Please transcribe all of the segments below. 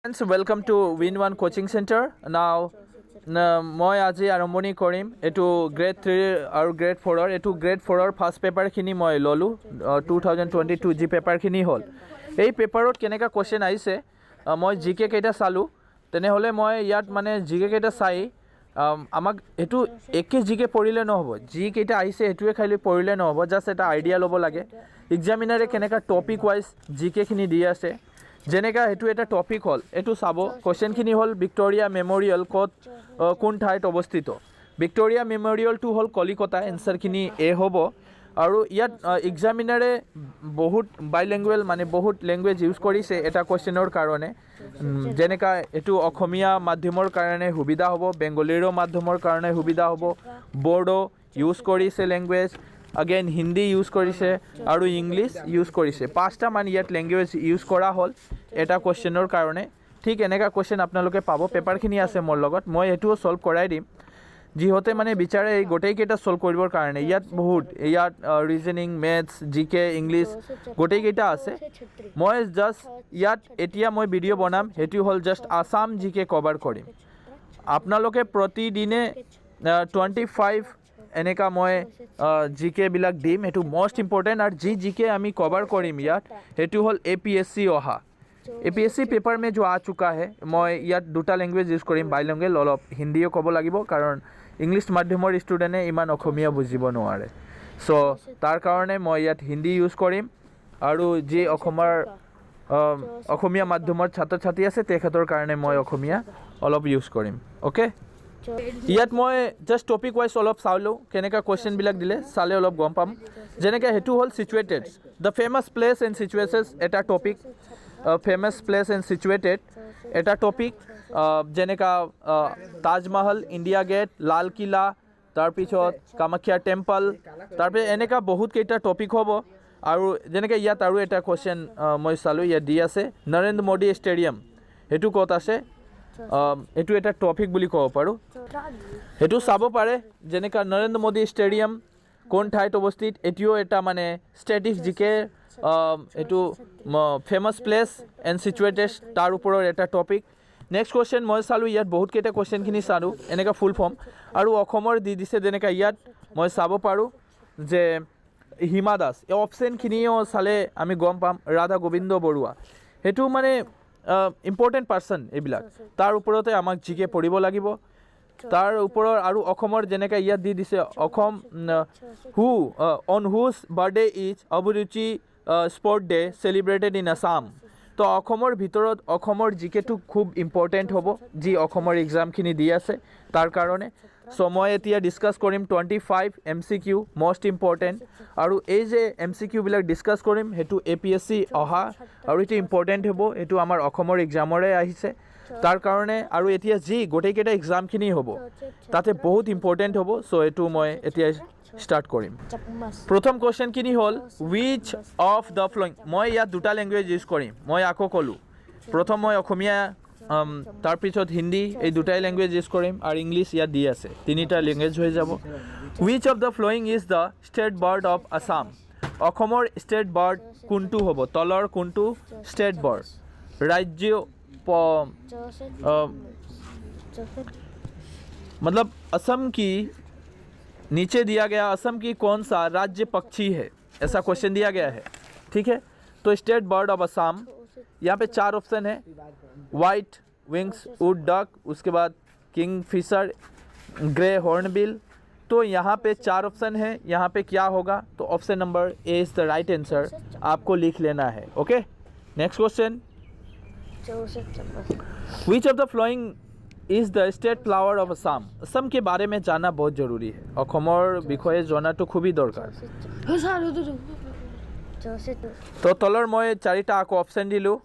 Friends, welcome to Win One Coaching Center. Now, মই আজি আৰম্ভণি কৰিম এইটো গ্ৰেড 3 আৰু গ্ৰেড 4 এইটো গ্ৰেড 4 ফাৰ্ষ্ট পেপাৰখিনি মই ল'লোঁ 2022 যি পেপাৰখিনি হ'ল এই পেপাৰত কেনেকা কোৱেশ্চন আহিছে মই জিকে কেইটা চালোঁ তেনেহ'লে মই ইয়াত মানে জিকে কেইটা চাই আমাক এইটো একে জিকে পঢ়িলে নহ'ব যি কেইটা আহিছে সেইটোৱে খালি পঢ়িলে নহ'ব জাষ্ট এটা আইডিয়া ল'ব লাগে এক্সামিনাৰে কেনেকা টপিক ৱাইজ জিকেখিনি দি আছে যেনেকা সেইটো এটা টপিক হ'ল এইটো চাব কোৱেশ্চনখিনি হ'ল ভিক্টোৰিয়া মেমৰিয়েল ক'ত কোন ঠাইত অৱস্থিত ভিক্টোৰিয়া মেমৰিয়েলটো হ'ল কলিকতা এনচাৰখিনি এ হ'ব আৰু ইয়াত এক্সামিনাৰে বহুত বাইলেংগুৱেল মানে বহুত লেংগুৱেজ ইউজ কৰিছে এটা কোৱেশ্চনৰ কাৰণে যেনেকা এইটো অসমীয়া মাধ্যমৰ কাৰণে সুবিধা হ'ব বেংগলীৰ মাধ্যমৰ কাৰণে সুবিধা হ'ব বড়ো ইউজ কৰিছে লেংগুৱেজ अगेन हिंदी यूज करिसे और इंग्लिश यूज करिसे पाँचटा मान इयात लैंग्वेज यूज करा हल एटा क्वेश्चनर कारणे ठीक एनेका क्वेश्चन आपनालोके पाबो पेपारखिनि आछे मोर लगत मैं एटुओ सल्व कराई दिम जिहते माने बिचारे এই গোটেইকেইটা সলভ কৰিবৰ কাৰণে ইয়াত বহুত ইয়াত ৰিজনিং মেথছ জিকে ইংলিছ গোটেইকেইটা আছে মই জাস্ট ইয়াত এতিয়া মই ভিডিঅ' বনাম হেতু হল জাস্ট আসাম জিকে কভাৰ কৰিম আপোনালোকে প্ৰতিদিনে 25 এনেকা মই জিকে বিলাক দিম এটো মোস্ট ইম্পৰ্টেন্ট আৰু জিকে আমি কভাৰ কৰিম ইয়াত হেতু হল এপিএসসি অহা এপিএসসি পেপাৰ মে जो आ चुका है মই ইয়াত দুটা ল্যাঙ্গুৱেজ ইউজ কৰিম বাইলিংগুৱেল অলপ হিন্দীও ক'ব লাগিব কাৰণ ইংলিছ মাধ্যমৰ ষ্টুডেণ্টে ইমান অসমীয়া বুজিব নোৱাৰে সো তাৰ কাৰণে মই ইয়াত হিন্দী ইউজ কৰিম আৰু যি অসমীয়া মাধ্যমৰ ছাত্ৰ ছাত্ৰী আছে তেখেতৰ কাৰণে মই অসমীয়া অলপ ইউজ কৰিম ওকে ইয়াত মই জাস্ট টপিক ৱাইজ অলপ চালোঁ কেনেকা কোৱেশ্চন বিলাক দিলে চালে অলপ গম পাম যেনেকৈ হেতু হ'ল সিচুৱেটেড দ্য ফেমাছ প্লেচ এণ্ড সিচুৱেচেছ এটা টপিক ফেমাছ প্লেচ এণ্ড সিচুৱেটেড এটা টপিক যেনেকা তাজমহল ইণ্ডিয়া গেট লাল কিলা তাৰপিছত কামাখ্যা টেম্পল তাৰপিছত এনেকা বহুত কেইটা টপিক হ'ব আৰু যেনেকৈ ইয়াত আৰু এটা কোৱেশ্চন মই চালোঁ ইয়াত দি আছে নৰেন্দ্ৰ মোদী ষ্টেডিয়াম হেতু ক'ত আছে এটো এটা টপিক বুলি ক'ব পাৰোঁ হেতু চাব পাৰে যেনেকা নৰেন্দ্ৰ মোদী ষ্টেডিয়াম কোন ঠাইত অৱস্থিত এটিও এটা মানে ষ্টেটিক জিকে এটো ফেমাছ প্লেচ এণ্ড সিচুৱেটেড তাৰ ওপৰৰ এটা টপিক নেক্সট কোৱেশ্চন মই চালোঁ ইয়াত বহুত কেইটা কোৱেশ্চনখিনি চালোঁ এনেকা ফুল ফৰ্ম আৰু অসমৰ দি দিছে যেনেকা ইয়াত মই চাব পাৰোঁ যে হিমা দাস এই অপশ্যনখিনিও চালে আমি গম পাম ৰাধা গোবিন্দ বৰুৱা হেতু মানে ইম্পৰ্টেণ্ট পাৰ্চন এইবিলাক তাৰ ওপৰতে আমাক জিকে পঢ়িব লাগিব তাৰ ওপৰৰ আৰু অসমৰ যেনেকৈ ইয়াত দি দিছে অসম হু অন হুজ বাৰ্থডে ইজ অভিৰুচি sport day celebrated in Assam তো অসমৰ ভিতৰত অসমৰ জিকেটো খুব ইম্পৰ্টেণ্ট হ'ব যি অসমৰ এক্সামখিনি দি আছে তাৰ কাৰণে সো মই এতিয়া ডিছকাছ কৰিম 25 MCQ মোষ্ট ইম্পৰ্টেণ্ট আৰু এই যে MCQ বিলাক ডিছকাছ কৰিম হেতু APSC অহা আৰু এটো ইম্পৰ্টেণ্ট হ'ব এটো আমাৰ অসমৰ এক্সামৰে আহিছে তাৰ কাৰণে আৰু এতিয়া যি গোটেইকেইটা এক্সামখিনি হ'ব তাতে বহুত ইম্পৰ্টেণ্ট হ'ব সো এটো মই এতিয়া স্টাৰ্ট কৰিম প্ৰথম কোৱেশ্চনখিনি হ'ল which of the following মই ইয়াত দুটা ল্যাঙ্গুৱেজ ইউজ কৰিম মই আকৌ ক'লোঁ প্ৰথম মই অসমীয়া তাৰপিছত হিন্দী এই দুটাই ল্যাঙ্গুৱেজ ইউজ কৰিম আৰু ইংলিছ ইয়াত দি আছে তিনিটা ল্যাঙ্গুৱেজ হৈ যাব which of the following is the state bird of Assam অসমৰ ষ্টেট বাৰ্ড কোনটো হ'ব তলৰ কোনটো ষ্টেট বাৰ্ড ৰাজ্য मतलब असम की नीचे दिया गया असम की कौन सा राज्य पक्षी है ऐसा क्वेश्चन दिया गया है ठीक है तो स्टेट बर्ड ऑफ असम यहाँ पे 4 ऑप्शन है वाइट विंग्स वुड डक उसके बाद किंग फिशर ग्रे हॉर्नबिल तो यहाँ पे 4 ऑप्शन है यहाँ पे क्या होगा तो option number A is the right answer आपको लिख लेना है okay next question which of the following is the state flower of Assam Assam के बारे में जानना बहुत जरूरी है অসমৰ বিষয়ে জনাটো খুবই দৰকাৰ तो तलर मैं 4टा आपको ऑप्शन दिलूँ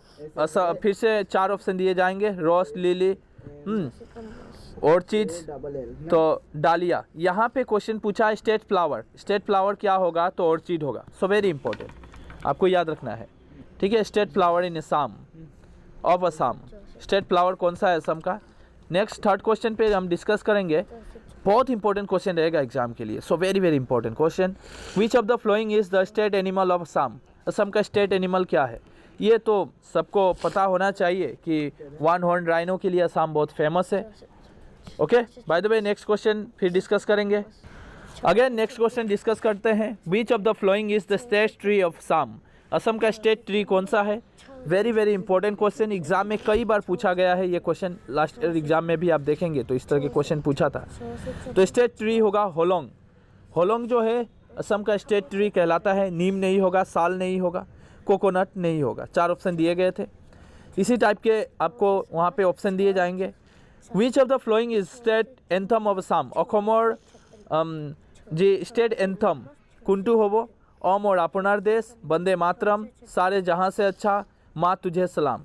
फिर से 4 ऑप्शन दिए जाएंगे रोज लिली ऑर्चिड्स तो डालिया यहाँ पे क्वेश्चन पूछा है स्टेट फ्लावर क्या होगा तो ऑर्चिड होगा सो वेरी इंपॉर्टेंट आपको याद रखना है ठीक है state flower in Assam of Assam state flower कौन सा है असम का नेक्स्ट थर्ड क्वेश्चन पे हम डिस्कस करेंगे बहुत इंपॉर्टेंट क्वेश्चन रहेगा एग्जाम के लिए so very very important question which of the following is the state animal of Assam Assam का स्टेट एनिमल क्या है ये तो सबको पता होना चाहिए कि वन हॉर्न राइनो के लिए असम बहुत फेमस है। Okay, by the way next question फिर डिस्कस करेंगे। अगेन नेक्स्ट क्वेश्चन डिस्कस करते हैं। Which of the following is the state tree of Assam. Assam का स्टेट ट्री कौन सा है? Very very important question, exam में कई बार पूछा गया है ये क्वेश्चन। लास्ट ईयर एग्जाम में भी आप देखेंगे तो इस तरह के क्वेश्चन पूछा था। तो स्टेट ट्री होगा होलोंग। होलोंग जो है असम का स्टेट ट्री कहलाता है। नीम नहीं होगा, साल नहीं होगा, कोकोनट नहीं होगा। 4 ऑप्शन दिए गए थे। इसी टाइप के आपको वहाँ पे ऑप्शन दिए जाएंगे। विच of the following is state anthem of Assam. অসমৰ जी स्टेट एंथम कुंटू होबो। ओम और अपनार देश, वंदे मातरम, सारे जहाँ से अच्छा, माँ तुझे सलाम।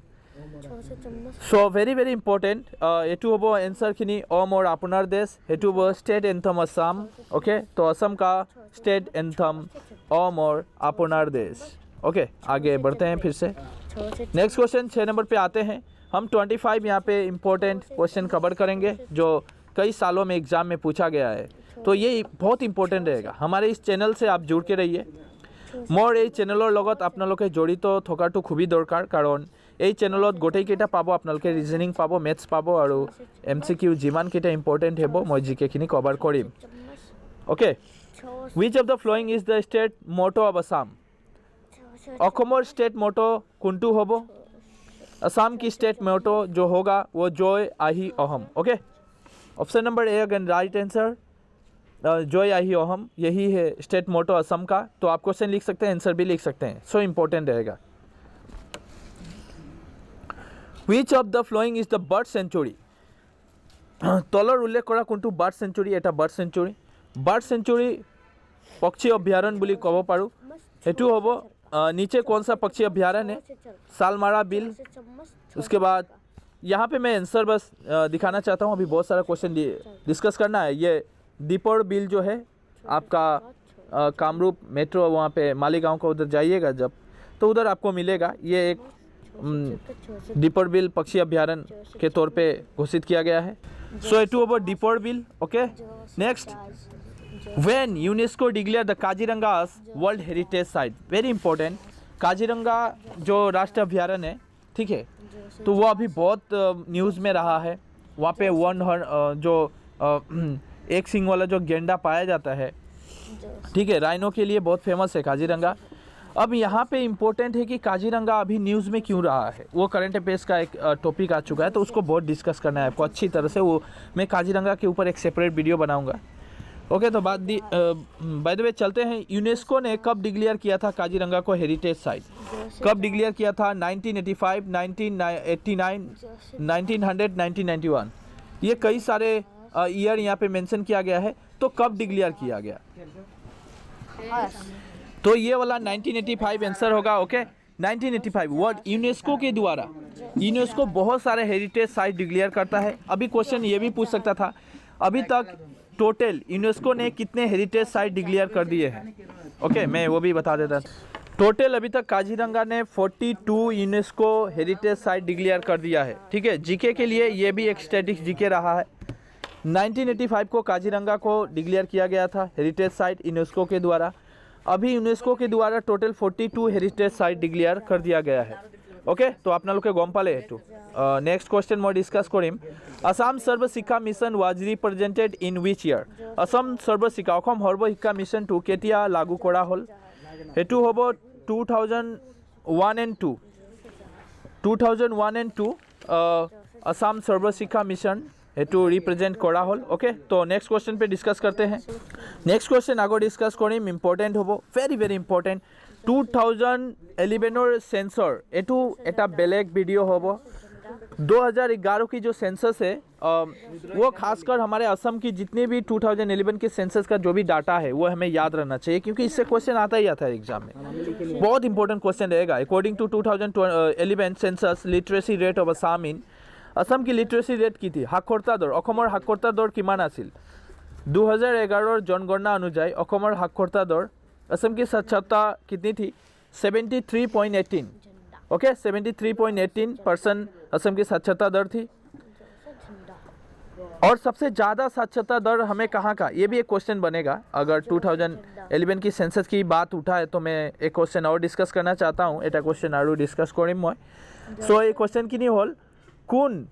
सो वेरी वेरी इम्पोर्टेंट एटू होबो एंसर खिनी ओम और अपनार देश, हेटू होबो स्टेट एंथम असम। ओके, तो असम का स्टेट एंथम ओम और अपनार देश। ओके, आगे बढ़ते हैं फिर से। नेक्स्ट क्वेश्चन 6 नंबर पे आते हैं। हम 25 यहाँ पे इम्पोर्टेंट क्वेश्चन कवर करेंगे जो कई सालों में एग्जाम में पूछा गया है। तो ये बहुत इंपॉर्टेंट रहेगा। हमारे इस चैनल से आप जुड़ के रहिए। मोर এই চেনেলৰ লগত আপোনালোকে জড়িত থকাটো খুবই দৰকাৰ, কাৰণ এই চেনেলত গোটেইকেইটা পাব। আপোনালোকে ৰিজনিং পাব, মেথছ পাব আৰু MCQ যিমানকেইটা ইম্পৰ্টেণ্ট হ'ব মই জিকেখিনি কভাৰ কৰিম। Okay, which of the following is the state motto of Assam. অসমৰ ষ্টেট মটো কোনটো হ'ব? असम की स्टेट मोटो जो होगा वो जय आही अहम। Okay, option number A again right answer, जय आही अहम यही है स्टेट मोटो असम का। तो आप क्वेश्चन लिख सकते हैं, आंसर भी लिख सकते हैं। सो इम्पोर्टेंट रहेगा। Which of the following is the bird sanctuary. तलर उल्लेख करा कोनटू बर्ड सेंचुरी, एटा बर्ड सेंचुरी। बर्ड सेंचुरी पक्षी अभयारण्य বুলি ক'ব পাৰোঁ। हेतु होबो नीचे कौन सा पक्षी अभयारण्य है? सालमारा बिल। उसके बाद यहाँ पे मैं आंसर बस दिखाना चाहता हूँ, अभी बहुत सारा क्वेश्चन डिस्कस करना है। ये दीपर बिल जो है आपका कामरूप मेट्रो, वहाँ पे मालीगांव का उधर जाइएगा जब, तो उधर आपको मिलेगा। ये एक दीपर बिल पक्षी अभयारण्य के तौर पे घोषित किया गया है। So it over Deepor Beel. Okay, next, When UNESCO declared the Kaziranga as World Heritage Site, very important. Kaziranga जो राष्ट्रीय अभयारण्य है, ठीक है, तो वो अभी बहुत न्यूज़ में रहा है। वहाँ पे वन हॉर्न जो एक सिंग वाला जो गेंडा पाया जाता है, ठीक है, राइनो के लिए बहुत फेमस है काजीरंगा। अब यहाँ पे इम्पोर्टेंट है कि काजीरंगा अभी न्यूज़ में क्यों रहा है। वो करंट अफेयर्स का एक टॉपिक आ चुका है, तो उसको बहुत डिस्कस करना है आपको अच्छी तरह से। वो मैं काजीरंगा के ऊपर एक सेपरेट वीडियो बनाऊँगा। ओके, तो बाय द वे चलते हैं। यूनेस्को ने कब डिक्लेयर किया था काजीरंगा को हेरिटेज साइट? कब डिक्लेयर किया था? 1985, 1989, 1900, 1991। ये कई सारे ईयर यहाँ पे मेंशन किया गया है। तो कब डिक्लेयर किया गया? तो ये वाला 1985 आंसर होगा। ओके, 1985 वर्ल्ड यूनेस्को के द्वारा। यूनेस्को बहुत सारे हेरिटेज साइट डिक्लेयर करता है। अभी क्वेश्चन ये भी पूछ सकता था, अभी तक टोटल यूनेस्को ने कितने हेरिटेज साइट डिक्लेयर कर दिए हैं? ओके, मैं वो भी बता देता। टोटल अभी तक काजीरंगा ने 42 यूनेस्को हेरिटेज साइट डिक्लेयर कर दिया है। ठीक है, जीके के लिए ये भी एक स्टैटिक जीके रहा है। 1985 को काजीरंगा को डिक्लेयर किया गया था हेरिटेज साइट यूनेस्को के द्वारा। अभी यूनेस्को के द्वारा टोटल 42 हेरिटेज साइट डिक्लेयर कर दिया गया है। ओके, तो आपनालोके गम पाले हेतु नेक्स्ट क्वेश्चन मैं डिस्कस करिम। Assam Sarva Shiksha mission was represented in which year? Assam Sarva Shiksha Assam সৰ্ব শিক্ষা মিছনটো কেতিয়া লাগু কৰা হ'ল? হেতু হ'ব 2001 and 2। 2001 and 2 Assam Sarva Shiksha mission हेतु रिप्रेजेंट करा हल। ओके, तो नेक्स्ट क्वेश्चन पे डिस्कस करते हैं। नेक्स्ट क्वेश्चन आगे डिस्कस करिम, इम्पोर्टेंट होबो, वेरी वेरी इम्पोर्टेंट। 2011 सेंसर एटू एटा बेलेग वीडियो होबो। 2011 की जो सेंसस है वो खासकर हमारे असम की जितनी भी 2011 के सेंसस का जो भी डाटा है वो हमें याद रहना चाहिए, क्योंकि इससे क्वेश्चन आता ही आता है एग्जाम में। बहुत इंपॉर्टेंट क्वेश्चन रहेगा। According to 2011 census literacy rate of Assam in, Assam की लिटरेसी रेट की थी साक्षरता दर, অসমৰ সাক্ষৰতা দৰ কিমান আছিল? 2011 जनगणना अनुযায়ী অসমৰ সাক্ষৰতা दर, असम की साक्षरता कितनी थी? 73.18। ओके, 73.18% असम की साक्षरता दर थी। और सबसे ज़्यादा साक्षरता दर हमें कहाँ का, ये भी एक क्वेश्चन बनेगा। अगर 2011 की सेंसस की बात उठा है तो मैं एक क्वेश्चन और डिस्कस करना चाहता हूँ, এটা क्वेश्चन আৰু ডিस्कस কৰিম মই। সো এই কুৱেশ্যনখিনি হ'ল কোন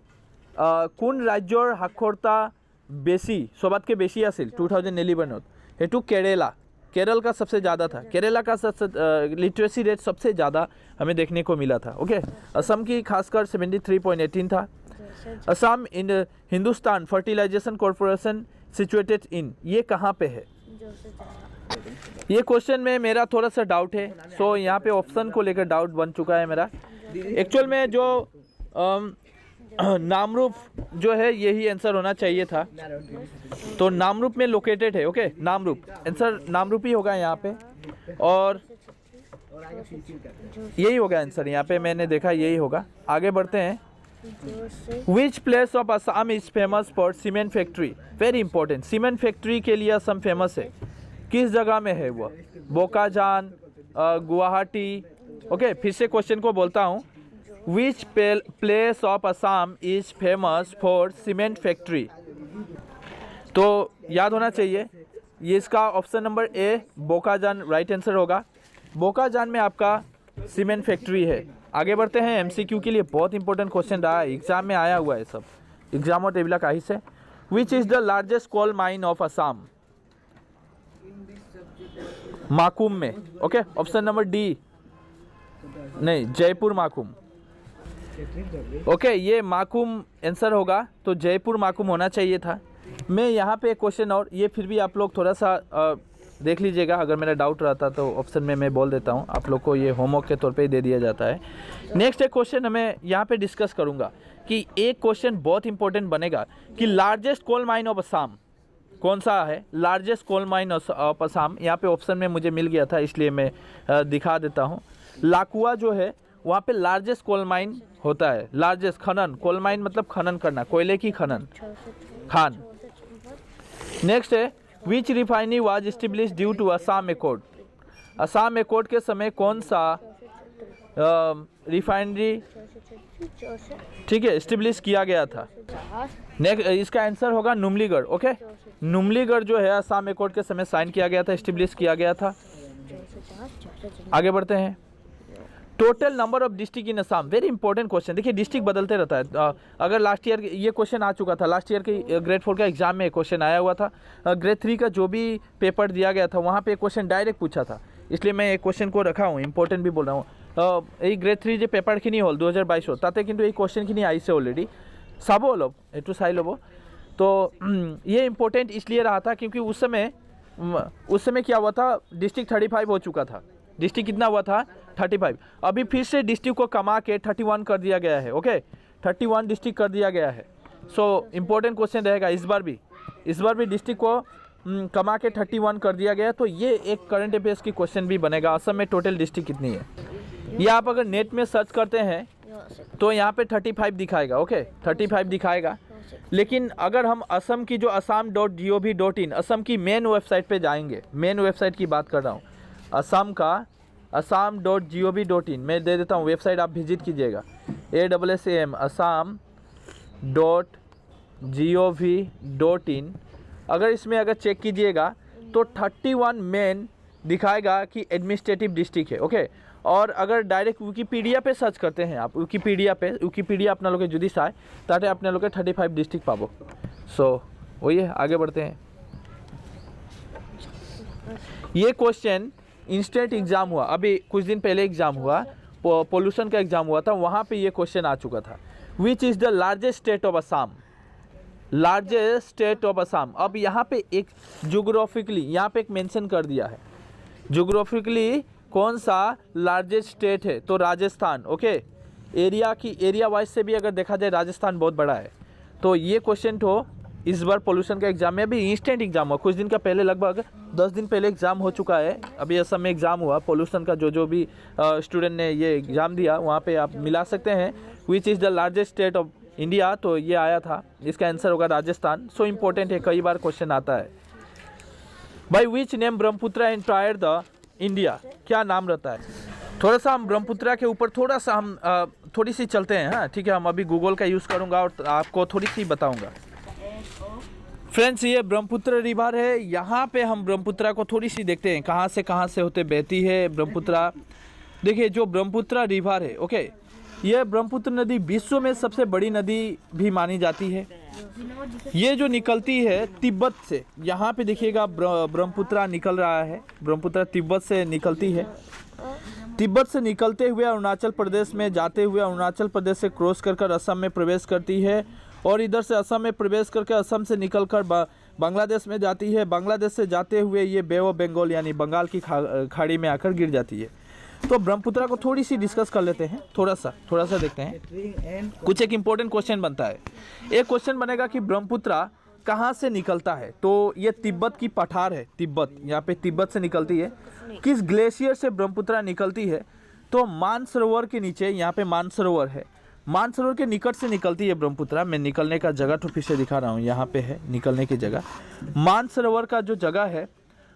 ৰাজ্যৰ সাক্ষৰতা বেছি, সবাতকৈ বেছি আছিল 2011 সেইটো केरल का सबसे ज़्यादा था। केरला का सबसे लिटरेसी रेट सबसे ज़्यादा हमें देखने को मिला था। ओके, असम की खासकर 73.18 था। Assam in Hindustan fertilization corporation situated in, ये कहाँ पे है? ये क्वेश्चन में मेरा थोड़ा सा डाउट है। सो यहाँ पे ऑप्शन को लेकर डाउट बन चुका है मेरा। एक्चुअल में जो नामरूप जो है यही आंसर होना चाहिए था, तो नामरूप में लोकेटेड है। ओके, नामरूप आंसर नामरूप ही होगा यहाँ पे, और यही होगा आंसर यहाँ पे, मैंने देखा यही होगा। आगे बढ़ते हैं। Which place of Assam is famous for cement factory? Very important, cement factory के लिए असम फेमस है। किस जगह में है वो? बोकाजान, गुवाहाटी। ओके, फिर से क्वेश्चन को बोलता हूँ। Which place of Assam is famous for cement factory? तो याद होना चाहिए, ये इसका option number A Bokajan right answer होगा। बोकाजान में आपका सीमेंट फैक्ट्री है। आगे बढ़ते हैं। एमसीक्यू के लिए बहुत इंपॉर्टेंट क्वेश्चन रहा है, एग्जाम में आया हुआ है सब, एग्जाम और टेबला का ही से। Which is the largest coal mine of Assam? Makum में। ओके, ऑप्शन नंबर डी, नहीं, जयपुर माकुम। ओके, ये माकुम आंसर होगा, तो जयपुर माकुम होना चाहिए था। मैं यहाँ पे एक क्वेश्चन और, ये फिर भी आप लोग थोड़ा सा देख लीजिएगा, अगर मेरा डाउट रहता तो ऑप्शन में मैं बोल देता हूँ, आप लोग को ये होमवर्क के तौर पे ही दे दिया जाता है। नेक्स्ट एक क्वेश्चन हमें यहाँ पे डिस्कस करूँगा कि एक क्वेश्चन बहुत इंपॉर्टेंट बनेगा कि largest coal mine of Assam कौन सा है? Largest coal mine of Assam, यहाँ पे ऑप्शन में मुझे मिल गया था, इसलिए मैं दिखा देता हूँ। लाकुआ जो है वहाँ पे लार्जेस्ट कोल माइन होता है। लार्जेस्ट खनन, कोल माइन मतलब खनन करना, कोयले की खनन, खान। नेक्स्ट है which refinery was establish due to Assam accord? Assam accord के समय कौन सा रिफाइनरी, ठीक है, एस्टेब्लिश किया गया था? नेक्स्ट इसका आंसर होगा नुमलीगढ़। ओके, नुमलीगढ़ जो है असम एकॉर्ड के समय साइन किया गया था, एस्टेब्लिश किया गया था। आगे बढ़ते हैं। Total number of district in Assam, very important question. देखिए डिस्ट्रिक्ट बदलते रहता है। अगर लास्ट ईयर ये क्वेश्चन आ चुका था, लास्ट ईयर के ग्रेड 4 का एग्जाम में क्वेश्चन आया हुआ था। ग्रेड 3 का जो भी पेपर दिया गया था वहाँ पे क्वेश्चन डायरेक्ट पूछा था, इसलिए मैं एक क्वेश्चन को रखा हूँ, इंपॉर्टेंट भी बोल रहा हूँ। ये ग्रेड 3 जो पेपर खिनी हल 2022 ताते किन्तु ये क्वेश्चन खिनी आइसे ऑलरेडी चाब अलप एटू चाई लब। तो ये इंपॉर्टेंट इसलिए रहा था क्योंकि उस समय क्या हुआ था, डिस्ट्रिक्ट 35 हो चुका था। डिस्ट्रिक्ट कितना हुआ था? 35। अभी फिर से डिस्ट्रिक्ट को कमा के 31 कर दिया गया है। ओके, 31 डिस्ट्रिक्ट कर दिया गया है। सो इम्पोर्टेंट क्वेश्चन रहेगा इस बार भी डिस्ट्रिक्ट को कमा के 31 कर दिया गया। तो ये एक करंट अफेयर्स की क्वेश्चन भी बनेगा, असम में टोटल डिस्ट्रिक्ट कितनी है? ये आप अगर नेट में सर्च करते हैं तो यहाँ पे 35 दिखाएगा। ओके, 35 दिखाएगा। लेकिन अगर हम असम की जो assam.gov.in असम की मेन वेबसाइट पे जाएंगे, मेन वेबसाइट की बात कर रहा हूँ, असम का assam.gov.in मैं दे देता हूँ, वेबसाइट आप विजिट कीजिएगा, ASSAM assam.gov.in। अगर इसमें अगर चेक कीजिएगा तो 31 मेन दिखाएगा कि एडमिनिस्ट्रेटिव डिस्ट्रिक्ट है। ओके, और अगर डायरेक्ट विकीपीडिया पे सर्च करते हैं आप, विकीपीडिया अपना लोग जुदी चाहे ताते अपने लोग 35 डिस्ट्रिक्ट पाबो। सो वही है, आगे बढ़ते हैं। ये क्वेश्चन इंस्टेंट एग्ज़ाम हुआ, अभी कुछ दिन पहले एग्ज़ाम हुआ, पोल्यूशन का एग्ज़ाम हुआ था, वहाँ पे ये क्वेश्चन आ चुका था। विच is the largest state of Assam? Largest state of Assam. अब यहाँ पे एक जोग्राफिकली यहाँ पे एक मेंशन कर दिया है, जोग्राफिकली कौन सा लार्जेस्ट स्टेट है? तो राजस्थान। ओके, एरिया वाइज से भी अगर देखा जाए राजस्थान बहुत बड़ा है। तो ये क्वेश्चन तो इस बार पोल्यूशन का एग्ज़ाम में अभी इंस्टेंट एग्ज़ाम हुआ, कुछ दिन का पहले, लगभग 10 दिन पहले एग्ज़ाम हो चुका है। अभी असम में एग्ज़ाम हुआ पोल्यूशन का, जो भी स्टूडेंट ने ये एग्ज़ाम दिया वहाँ पे आप मिला सकते हैं विच is the largest state of India. तो ये आया था, इसका आंसर होगा राजस्थान। सो इम्पोर्टेंट है, कई बार क्वेश्चन आता है। By which name Brahmaputra entire the India? क्या नाम रहता है? थोड़ा सा हम ब्रह्मपुत्र के ऊपर थोड़ा सा हम थोड़ी सी चलते हैं। हाँ ठीक है, हम अभी गूगल का यूज़ करूँगा और आपको थोड़ी सी बताऊँगा। फ्रेंड्स ये ब्रह्मपुत्र रिवर है। यहाँ पे हम ब्रह्मपुत्र को थोड़ी सी देखते हैं कहाँ से होते बहती है ब्रह्मपुत्र। देखिए जो ब्रह्मपुत्र रिवर है, ओके, ये ब्रह्मपुत्र नदी विश्व में सबसे बड़ी नदी भी मानी जाती है। ये जो निकलती है तिब्बत से, यहाँ पे देखिएगा ब्रह्मपुत्र निकल रहा है। ब्रह्मपुत्र तिब्बत से निकलती है। तिब्बत से निकलते हुए अरुणाचल प्रदेश में जाते हुए अरुणाचल प्रदेश से क्रॉस कर असम में प्रवेश करती है और इधर से असम में प्रवेश करके असम से निकलकर बांग्लादेश में जाती है। बांग्लादेश से जाते हुए ये बे ऑफ बंगाल यानी बंगाल की खाड़ी में आकर गिर जाती है। तो ब्रह्मपुत्र को थोड़ी सी डिस्कस कर लेते हैं, थोड़ा सा देखते हैं। कुछ एक इम्पोर्टेंट क्वेश्चन बनता है। एक क्वेश्चन बनेगा कि ब्रह्मपुत्र कहाँ से निकलता है। तो ये तिब्बत की पठार है, तिब्बत, यहाँ पे तिब्बत से निकलती है। किस ग्लेशियर से ब्रह्मपुत्र निकलती है? तो मानसरोवर के नीचे, यहाँ पे मानसरोवर है, मानसरोवर के निकट से निकलती है ब्रह्मपुत्र। मैं निकलने का जगह तो फिर से दिखा रहा हूँ, यहाँ पे है निकलने की जगह। मानसरोवर का जो जगह है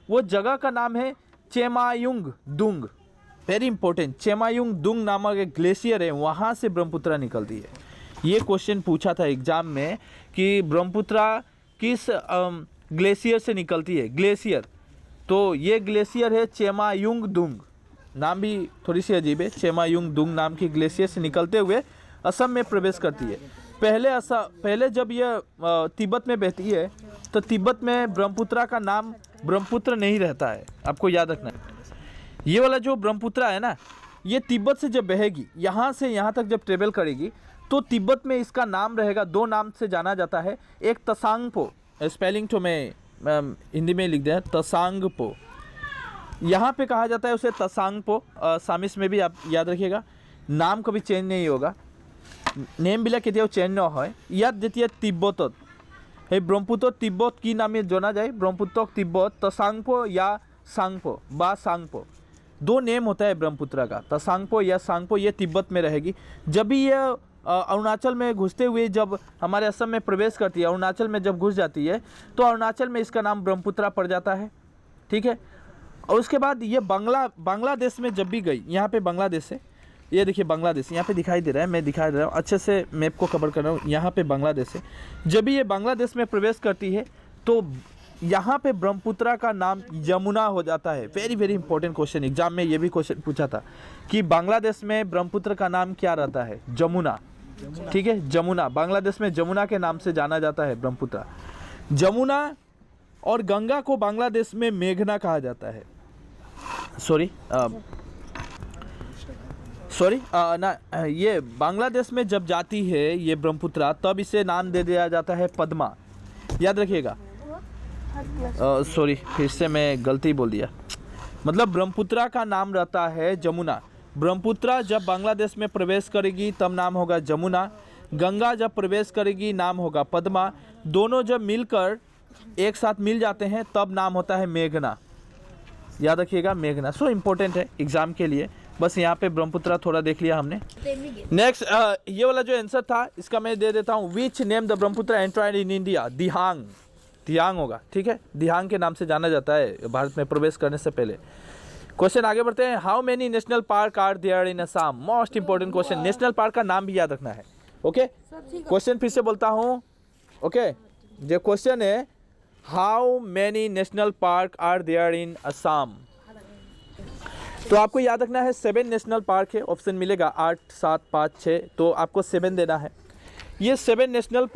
वो जगह का नाम है चेमायुंग दुंग। वेरी इंपॉर्टेंट, चेमायुंग दुंग नामक एक ग्लेशियर है, वहाँ से ब्रह्मपुत्र निकलती है। ये क्वेश्चन पूछा था एग्जाम में कि ब्रह्मपुत्र किस ग्लेशियर से निकलती है, ग्लेशियर। तो ये ग्लेशियर है चेमायुंग दुंग, नाम भी थोड़ी सी अजीब है। चेमायुंग दुंग नाम की ग्लेशियर से निकलते हुए असम में प्रवेश करती है। पहले जब यह तिब्बत में बहती है तो तिब्बत में ब्रह्मपुत्र का नाम ब्रह्मपुत्र नहीं रहता है, आपको याद रखना है। ये वाला जो ब्रह्मपुत्र है ना, ये तिब्बत से जब बहेगी, यहाँ से यहाँ तक जब ट्रेवल करेगी तो तिब्बत में इसका नाम रहेगा, दो नाम से जाना जाता है। एक तसांगपो, स्पेलिंग तो मैं हिंदी में लिख दिया, तसांगपो। यहाँ पे कहा जाता है उसे तसांगपो। सामिस में भी आप याद रखिएगा, नाम कभी चेंज नहीं होगा, नेमবিলাক কেতিয়াও চেঞ্জ নহয়। ইয়াত যেতিয়া তিব্বতত এই ব্ৰহ্মপুত্ৰ তিব্বত কি নামে জনা যায়, ব্ৰহ্মপুত্ৰক तिब्बत तसांगपो या सांगपो बा सांगपो, दो नेम होता है ब्रह्मपुत्र का, तसांगपो या सांगपो। ये तिब्बत में रहेगी। जब भी ये अरुणाचल में घुसते हुए जब हमारे असम में प्रवेश करती है, अरुणाचल में जब घुस जाती है तो अरुणाचल में इसका नाम ब्रह्मपुत्र पड़ जाता है, ठीक है। और उसके बाद ये बांग्लादेश में जब भी गई, यहाँ पे बांग्लादेश है, ये देखिए बांग्लादेश यहाँ पे दिखाई दे रहा है, मैं दिखा दे रहा हूँ, अच्छे से मैप को कवर कर रहा हूँ। यहाँ पे बांग्लादेश है। जब भी ये बांग्लादेश में प्रवेश करती है तो यहाँ पे ब्रह्मपुत्र का नाम यमुना हो जाता है। Very very important question, exam में ये भी क्वेश्चन पूछा था कि बांग्लादेश में ब्रह्मपुत्र का नाम क्या रहता है, जमुना, ठीक है, जमुना। बांग्लादेश में जमुना के नाम से जाना जाता है ब्रह्मपुत्र। जमुना और गंगा को बांग्लादेश में मेघना कहा जाता है। ये बांग्लादेश में जब जाती है ये ब्रह्मपुत्र, तब इसे नाम दे दिया जाता है पद्मा, याद रखिएगा। फिर से मैं गलती बोल दिया, मतलब ब्रह्मपुत्र का नाम रहता है जमुना। ब्रह्मपुत्र जब बांग्लादेश में प्रवेश करेगी तब नाम होगा जमुना। गंगा जब प्रवेश करेगी नाम होगा पद्मा। दोनों जब मिलकर एक साथ मिल जाते हैं तब नाम होता है मेघना, याद रखिएगा, मेघना। सो इम्पोर्टेंट है एग्जाम के लिए। बस यहाँ पे ब्रह्मपुत्र थोड़ा देख लिया हमने। नेक्स्ट ये वाला जो आंसर था इसका मैं दे देता हूँ। Which name the Brahmaputra entered in India? Dihang, Dihang होगा, ठीक है, दिहांग के नाम से जाना जाता है भारत में प्रवेश करने से पहले। क्वेश्चन आगे बढ़ते हैं। How many national park are there in Assam? Most important question, national park का नाम भी याद रखना है, ओके। क्वेश्चन फिर से बोलता हूँ, ओके। जो क्वेश्चन है how many national park are there in Assam, तो आपको याद रखना है 7 नेशनल पार्क है। ऑप्शन मिलेगा 8, 7, 5, 6, तो आपको 7 देना है। ये 7 नेशनल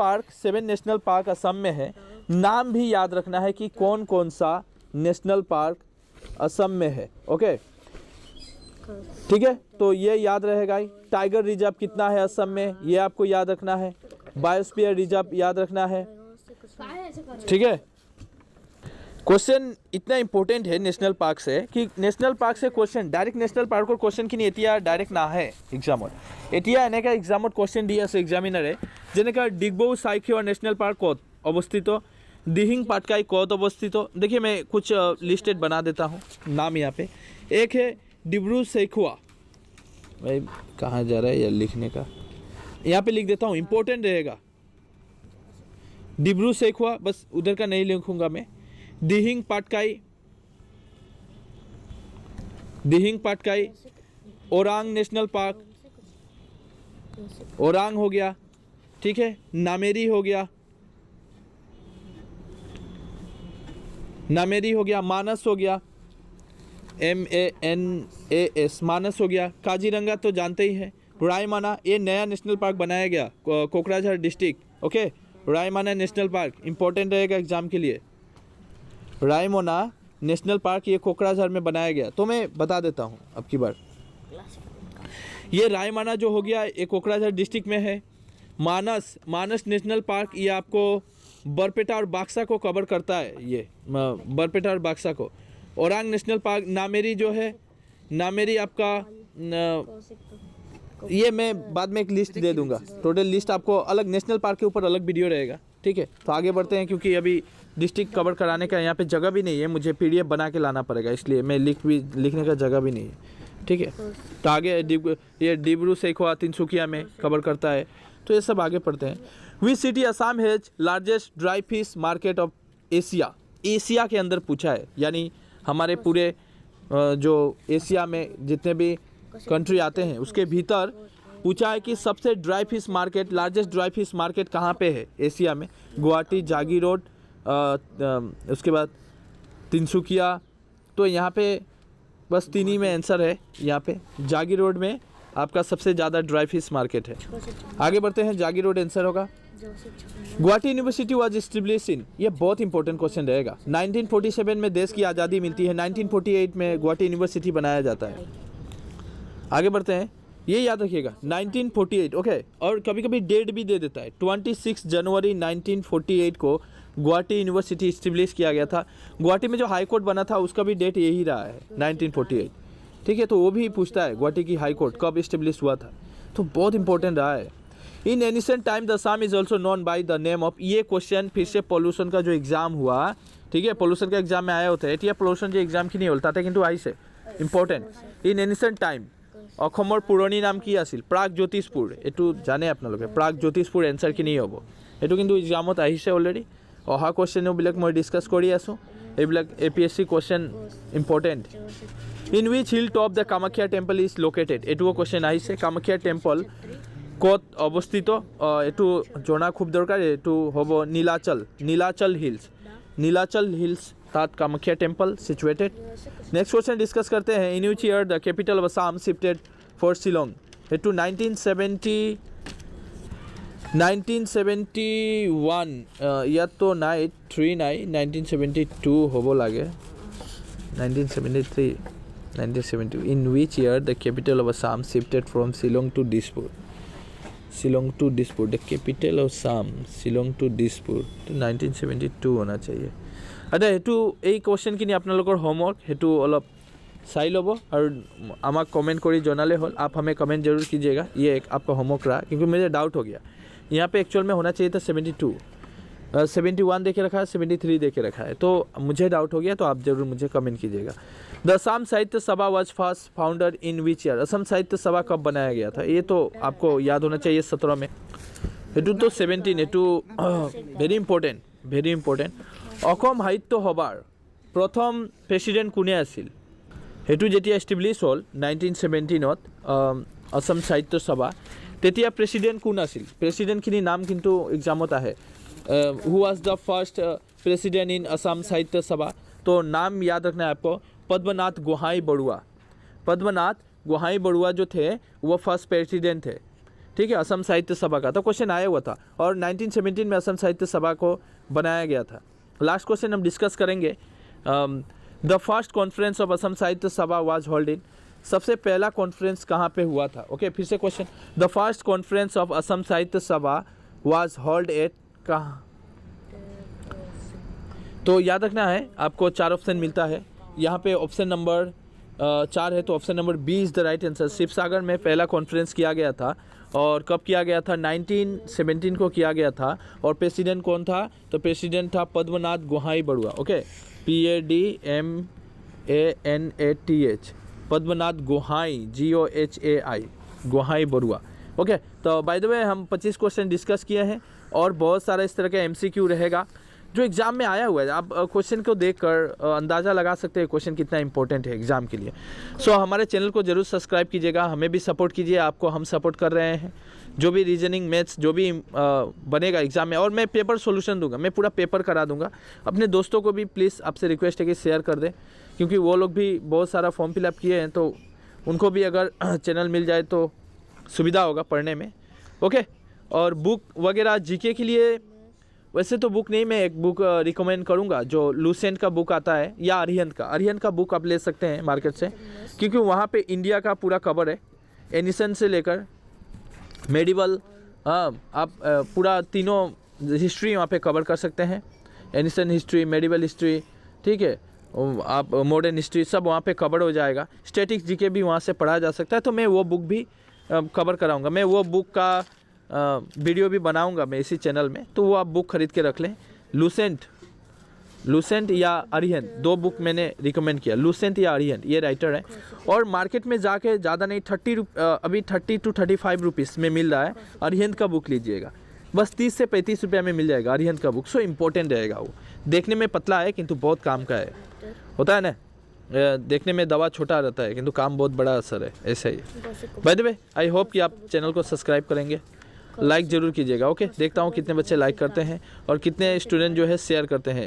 पार्क असम में है। नाम भी याद रखना है कि कौन कौन सा नेशनल पार्क असम में है, ओके, ठीक है। तो ये याद रहेगा ही। टाइगर रिजर्व कितना है असम में, ये आपको याद रखना है। बायोस्फीयर रिजर्व याद रखना है, ठीक है। क्वेश्चन इतना इंपॉर्टेंट है नेशनल पार्क से कि नेशनल पार्क से question direct national Parker question খিনি এতিয়া ডাইৰেক্ট নাহে এক্সামত। এতিয়া এনেকা এক্সামত क्वेश्चन দি আছে এক্সামিনাৰে, যেনেকা ডিগবৈ চাইখিয়া नेशनल पार्क কত অবস্থিত, दिहिंग पाटकाई कौद अवस्थित हो। देखिए मैं कुछ लिस्टेड बना देता हूँ नाम यहाँ पे। एक है डिब्रू सैखुआ, भाई कहाँ जा रहा है यार लिखने का, यहाँ पे लिख देता हूँ, इंपॉर्टेंट रहेगा। डिब्रू सैखुआ, बस उधर का नहीं लिखूंगा मैं। दिहिंग पाटकाई, ओरांग नेशनल पार्क, ओरांग हो गया, ठीक है। नामेरी हो गया, नामेरी हो गया, मानस हो गया, MANAS मानस हो गया, काजीरंगा तो जानते ही हैं, रायमना ये नया नेशनल पार्क बनाया गया Kokrajhar district, okay. Raimona national park important रहेगा एग्जाम के लिए। रायमना नेशनल पार्क ये कोकराझार में बनाया गया, तो मैं बता देता हूँ अब की बार। ये रायमना जो हो गया ये कोकराझार डिस्ट्रिक्ट में है। मानस नेशनल पार्क ये आपको बरपेटा और बाक्सा को कवर करता है, ये बरपेटा और बाक्सा को। ओरांग नेशनल पार्क, नामेरी जो है, नामेरी आपका ये मैं बाद में एक लिस्ट दे दूंगा, टोटल लिस्ट आपको अलग, नेशनल पार्क के ऊपर अलग वीडियो रहेगा, ठीक है। तो आगे बढ़ते हैं, क्योंकि अभी डिस्ट्रिक्ट कवर कराने का यहाँ पे जगह भी नहीं है, मुझे PDF बना के लाना पड़ेगा, इसलिए मैं लिखने का जगह भी नहीं है, ठीक है। तो आगे ये डिब्रू सैखोवा तिनसुकिया में कवर करता है, तो ये सब आगे पढ़ते हैं। Which city Assam has largest dry fish market of Asia, Asia के अंदर पूछा है, यानी हमारे पूरे जो एशिया में जितने भी कंट्री आते हैं उसके भीतर पूछा है कि सबसे dry fish market, largest dry fish market कहाँ पे है एशिया में। गुवाहाटी, जागीरोड, उसके बाद तिनसुकिया, तो यहाँ पे बस 3 ही में आंसर है। यहाँ पे जागीरोड में आपका सबसे ज़्यादा ड्राई फिश मार्केट है। आगे बढ़ते हैं, जागीरोड आंसर होगा। Guwahati university was established in, ये बहुत इंपॉर्टेंट क्वेश्चन रहेगा। 1947 में देश की आज़ादी मिलती है, 1948 में गुवाहाटी यूनिवर्सिटी बनाया जाता है। आगे बढ़ते हैं, ये याद रखिएगा 1948, ओके। और कभी कभी डेट भी दे देता है, 26 जनवरी 1948 को गुवाहाटी यूनिवर्सिटी इस्टेब्लिश किया गया था। गुवाहाटी में जो हाई कोर्ट बना था उसका भी डेट यही रहा है, 1948, ठीक है। तो वो भी पूछता है गुवाहाटी की हाई कोर्ट कब इस्टेब्लिश हुआ था, तो बहुत इंपॉर्टेंट रहा है। In ancient time the Assam is also known by the name of, ये क्वेश्चन फिर से पोल्यूशन का जो एग्जाम हुआ, ठीक है, पोल्यूशन का एग्जाम में आया होता है, पोल्यूशन जो एग्जाम की नहीं होता था, किंतु आई से इम्पॉर्टेंट। इन एनिसेंट टाइम অসমৰ পুৰণি নাম কি আছিল? প্ৰাগজ্যোতিষপুৰ, এইটো জানে আপোনালোকে, প্ৰাগজ্যোতিষপুৰ এনচাৰ কি नहीं হ'ব, এইটো কিন্তু এক্সামত আহিছে অলৰেডি। অহা কুৱেশ্যনবিলাক মই ডিছকাছ কৰি আছোঁ, এইবিলাক APSC question important. In which hill top the Kamakhya temple is located, এইটোও কুৱেশ্যন আহিছে। কামাখ্যা টেম্পল ক'ত অৱস্থিত, এইটো জনা খুব দৰকাৰ, এইটো হ'ব নীলাচল হিলছ, तात Kamakhya temple situated. Next question discuss करते हैं, in which year the capital of Assam shifted for Shillong, to 1971 या तो 1972 होबो लागे, 1973, 1972। In which year the capital of Assam shifted from Shillong to Dispur, the capital of Assam Shillong to Dispur, तो 1972 होना चाहिए। अच्छा, সেইটো এই কুৱেশ্যনখিনি আপোনালোকৰ হোমৱৰ্ক, সেইটো অলপ চাই ল'ব আৰু আমাক কমেंट কৰি জনালে হ'ল। आप हमें कमेंट जरूर कीजिएगा, ये एक आपका होमवर्क रहा, क्योंकि मुझे डाउट हो गया यहाँ पे एक्चुअल में होना चाहिए था 72, 71 देखे रखा है, 73 देखे रखा है, तो मुझे डाउट हो गया, तो आप ज़रूर मुझे कमेंट कीजिएगा। द असम साहित्य सभा was first founder in which year, Assam Sahitya सभा कब बनाया गया था, ये तो आपको याद होना चाहिए 17 में, এইটো তো 17, এইটো ভেৰি ইম্পৰ্টেণ্ট। অসম সাহিত্য সভাৰ প্ৰথম প্ৰেচিডেণ্ট কোনে আছিল, সেইটো যেতিয়া এষ্টাব্লিছ হ'ল 1917ত অসম সাহিত্য সভা, তেতিয়া প্ৰেচিডেণ্ট কোন আছিল, প্ৰেচিডেণ্টখিনিৰ নাম কিন্তু এক্সামত আহে। Who was the first president in Assam Sahitya Sabha, तो नाम याद रखना है आपको, पद्मनाथ गोहाई बड़ुआ जो थे वो फर्स्ट प्रेसिडेंट थे, ठीक है, असम साहित्य सभा का। तो क्वेश्चन आया हुआ था, और 1917 में असम साहित्य सभा को बनाया गया था। लास्ट क्वेश्चन हम डिस्कस करेंगे, the first conference of Assam Sahitya सभा वाज होल्ड इन, सबसे पहला कॉन्फ्रेंस कहाँ पे हुआ था, ओके। फिर से question, the first conference of Assam Sahitya सभा वाज होल्ड एट, कहाँ, तो याद रखना है आपको 4 ऑप्शन मिलता है, यहाँ पे ऑप्शन नंबर 4 है, तो option number B is the right answer. Sivasagar में पहला कॉन्फ्रेंस किया गया था, और कब किया गया था, 1917 को किया गया था, और प्रेसिडेंट कौन था, तो प्रेसिडेंट था Padmanath Gohain Baruah, okay, PADMANATH, Padmanath Gohain, GOHAI, Gohain Baruah, okay. तो बाय द वे हम 25 क्वेश्चन डिस्कस किए हैं, और बहुत सारा इस तरह का MCQ रहेगा जो एग्ज़ाम में आया हुआ है। आप क्वेश्चन को देखकर अंदाज़ा लगा सकते हैं क्वेश्चन कितना इंपॉर्टेंट है एग्ज़ाम के लिए। सो हमारे चैनल को ज़रूर सब्सक्राइब कीजिएगा, हमें भी सपोर्ट कीजिए, आपको हम सपोर्ट कर रहे हैं। जो भी रीजनिंग मैथ्स जो भी बनेगा एग्ज़ाम में, और मैं पेपर सॉल्यूशन दूंगा, मैं पूरा पेपर करा दूंगा। अपने दोस्तों को भी प्लीज़ आपसे रिक्वेस्ट है कि शेयर कर दें, क्योंकि वो लोग भी बहुत सारा फॉर्म फिलअप किए हैं, तो उनको भी अगर चैनल मिल जाए तो सुविधा होगा पढ़ने में। ओके, और बुक वगैरह जीके के लिए वैसे तो बुक नहीं, मैं एक बुक रिकमेंड करूंगा जो लूसेंट का बुक आता है, या अरिहंत का बुक आप ले सकते हैं मार्केट से, क्योंकि वहाँ पे इंडिया का पूरा कवर है, एनिसेंट से लेकर मेडिवल, आप पूरा तीनों हिस्ट्री वहाँ पे कवर कर सकते हैं, एनिसेंट हिस्ट्री, मेडिवल हिस्ट्री, ठीक है, आप मॉडर्न हिस्ट्री सब वहाँ पे कवर हो जाएगा। स्टैटिक जीके भी वहाँ से पढ़ा जा सकता है, तो मैं वो बुक भी कवर कराऊंगा। मैं वो बुक का वीडियो भी बनाऊंगा मैं इसी चैनल में, तो वो आप बुक खरीद के रख लें। लूसेंट या अरिहंत, दो बुक मैंने रिकमेंड किया, लूसेंट या अरिहंत, ये राइटर है। और मार्केट में जाके ज़्यादा नहीं, अभी 30 to 35 रुपीज़ में मिल रहा है। अरिहंत का बुक लीजिएगा, बस 30 से 35 रुपये में मिल जाएगा अरिहंत का बुक। सो इम्पोर्टेंट रहेगा वो, देखने में पतला है किंतु बहुत काम का है, होता है ना, देखने में दवा छोटा रहता है किंतु काम बहुत बड़ा असर है, ऐसा ही। By the way, I hope कि आप चैनल को सब्सक्राइब करेंगे, लाइक ज़रूर कीजिएगा। ओके, देखता हूँ कितने बच्चे लाइक करते हैं और कितने स्टूडेंट जो है शेयर करते हैं।